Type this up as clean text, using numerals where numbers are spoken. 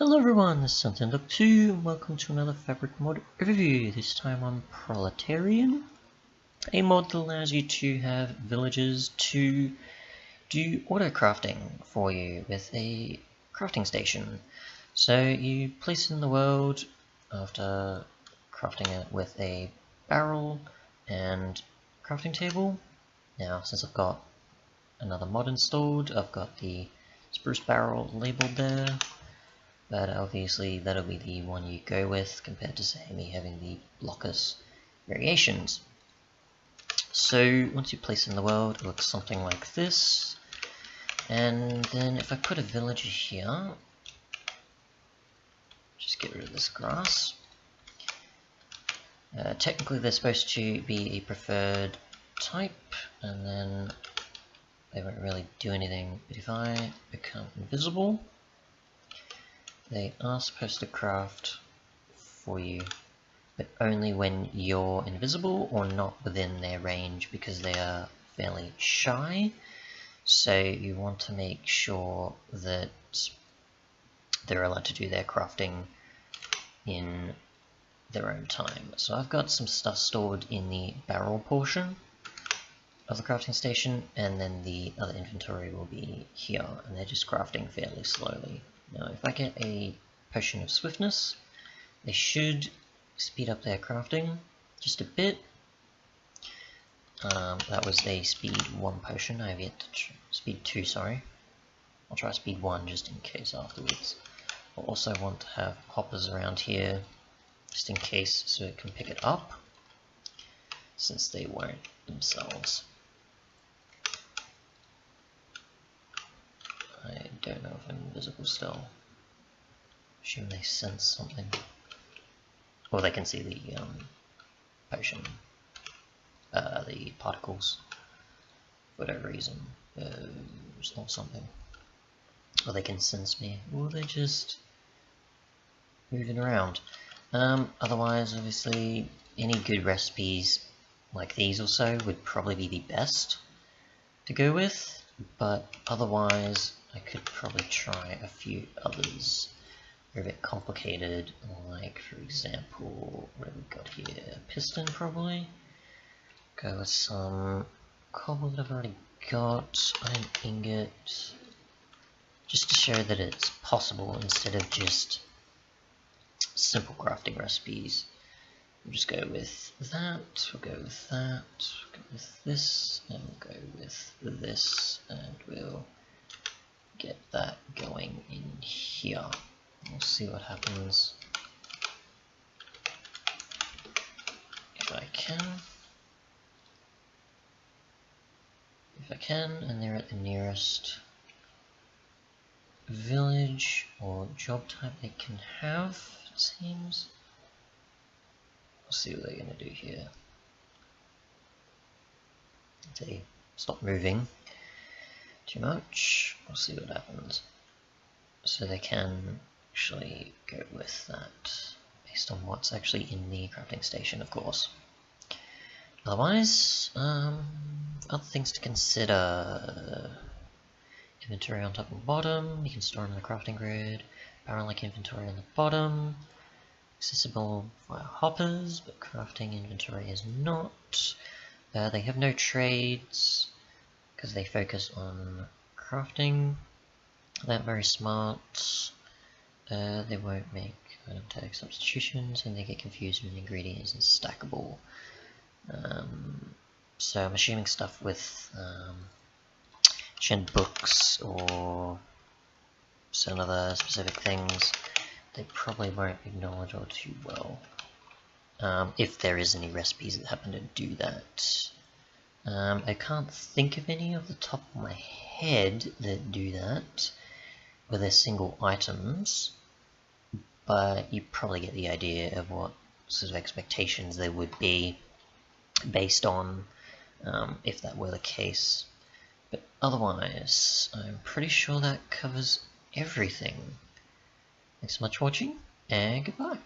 Hello everyone, this is Nintendo2 and welcome to another fabric mod review, this time on Proletarian, a mod that allows you to have villagers to do auto-crafting for you with a crafting station. So you place it in the world after crafting it with a barrel and crafting table. Now since I've got another mod installed, I've got the spruce barrel labeled there. But obviously that'll be the one you go with compared to say me having the blockers variations. So once you place it in the world, it looks something like this. And then if I put a villager here, just get rid of this grass. Technically they're supposed to be a preferred type, and then they won't really do anything. But if I become invisible, they are supposed to craft for you, but only when you're invisible or not within their range, because they are fairly shy. So you want to make sure that they're allowed to do their crafting in their own time. So I've got some stuff stored in the barrel portion of the crafting station, and then the other inventory will be here, and they're just crafting fairly slowly. Now if I get a potion of swiftness, they should speed up their crafting just a bit. That was a speed 1 potion. I have yet to speed 2, sorry. I'll try speed 1 just in case afterwards. I'll also want to have hoppers around here just in case, so it can pick it up, since they won't themselves. I don't know if I'm invisible still. Assume they sense something. Or they can see the potion, the particles, for whatever reason. It's not something. Or they can sense me. Or they're just moving around. Otherwise, obviously, any good recipes like these or so would probably be the best to go with. But otherwise, I could probably try a few others. They're a bit complicated, like for example, what have we got here? Piston probably. Go with some cobble that I've already got, iron ingot, just to show that it's possible instead of just simple crafting recipes. We'll just go with that, we'll go with that, we'll go with this, and we'll go with this, and we'll get that going in here. We'll see what happens if I can. If I can, and they're at the nearest village or job type they can have, it seems. We'll see what they're going to do here. If they stop moving too much, we'll see what happens. So they can actually go with that based on what's actually in the crafting station, of course. Otherwise, other things to consider: inventory on top and bottom, you can store them in the crafting grid, barrel-like inventory on the bottom, accessible via hoppers, but crafting inventory is not. They have no trades because they focus on crafting. They're very smart. They won't make item tag substitutions, and they get confused when ingredients is stackable. So I'm assuming stuff with shed books or some other specific things, they probably won't acknowledge all too well. If there is any recipes that happen to do that. I can't think of any off the top of my head that do that with their single items, but you probably get the idea of what sort of expectations there would be based on if that were the case. But otherwise, I'm pretty sure that covers everything. Thanks so much for watching, and goodbye.